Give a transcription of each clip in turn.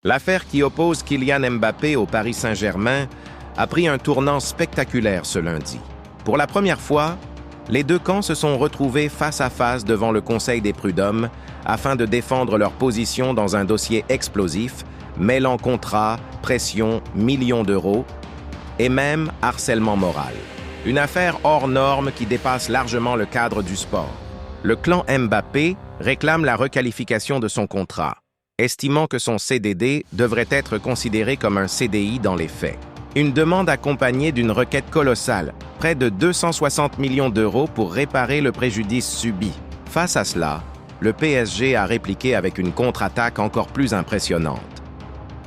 L'affaire qui oppose Kylian Mbappé au Paris Saint-Germain a pris un tournant spectaculaire ce lundi. Pour la première fois, les deux camps se sont retrouvés face à face devant le Conseil des prud'hommes afin de défendre leur position dans un dossier explosif, mêlant contrats, pression, millions d'euros et même harcèlement moral. Une affaire hors norme qui dépasse largement le cadre du sport. Le clan Mbappé réclame la requalification de son contrat, estimant que son CDD devrait être considéré comme un CDI dans les faits. Une demande accompagnée d'une requête colossale, près de 260 millions d'euros pour réparer le préjudice subi. Face à cela, le PSG a répliqué avec une contre-attaque encore plus impressionnante.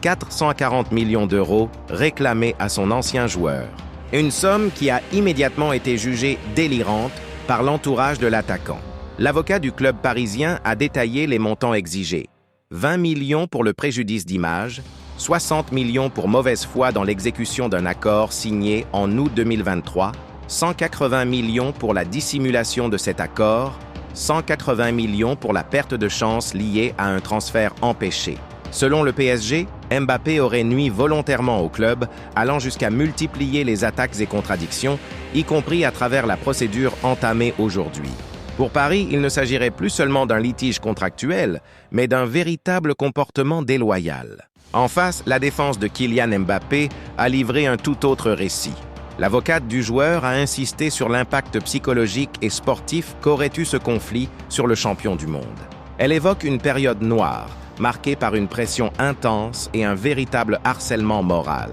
440 millions d'euros réclamés à son ancien joueur. Une somme qui a immédiatement été jugée délirante par l'entourage de l'attaquant. L'avocat du club parisien a détaillé les montants exigés. 20 millions pour le préjudice d'image, 60 millions pour mauvaise foi dans l'exécution d'un accord signé en août 2023, 180 millions pour la dissimulation de cet accord, 180 millions pour la perte de chance liée à un transfert empêché. Selon le PSG, Mbappé aurait nui volontairement au club, allant jusqu'à multiplier les attaques et contradictions, y compris à travers la procédure entamée aujourd'hui. Pour Paris, il ne s'agirait plus seulement d'un litige contractuel, mais d'un véritable comportement déloyal. En face, la défense de Kylian Mbappé a livré un tout autre récit. L'avocate du joueur a insisté sur l'impact psychologique et sportif qu'aurait eu ce conflit sur le champion du monde. Elle évoque une période noire, marquée par une pression intense et un véritable harcèlement moral.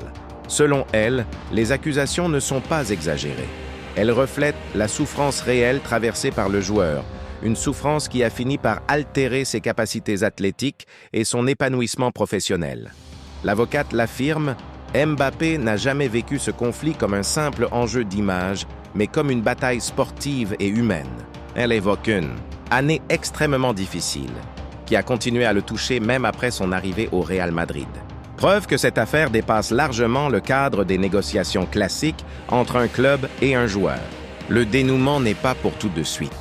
Selon elle, les accusations ne sont pas exagérées. Elles reflètent la souffrance réelle traversée par le joueur, une souffrance qui a fini par altérer ses capacités athlétiques et son épanouissement professionnel. L'avocate l'affirme, Mbappé n'a jamais vécu ce conflit comme un simple enjeu d'image, mais comme une bataille sportive et humaine. Elle évoque une année extrêmement difficile, qui a continué à le toucher même après son arrivée au Real Madrid. Preuve que cette affaire dépasse largement le cadre des négociations classiques entre un club et un joueur. Le dénouement n'est pas pour tout de suite.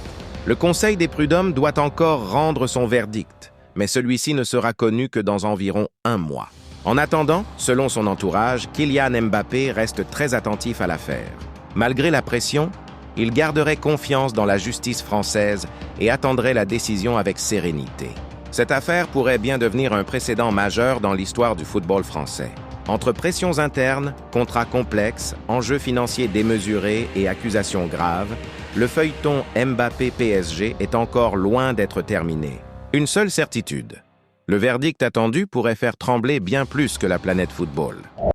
Le Conseil des prud'hommes doit encore rendre son verdict, mais celui-ci ne sera connu que dans environ un mois. En attendant, selon son entourage, Kylian Mbappé reste très attentif à l'affaire. Malgré la pression, il garderait confiance dans la justice française et attendrait la décision avec sérénité. Cette affaire pourrait bien devenir un précédent majeur dans l'histoire du football français. Entre pressions internes, contrats complexes, enjeux financiers démesurés et accusations graves, le feuilleton Mbappé-PSG est encore loin d'être terminé. Une seule certitude, le verdict attendu pourrait faire trembler bien plus que la planète football.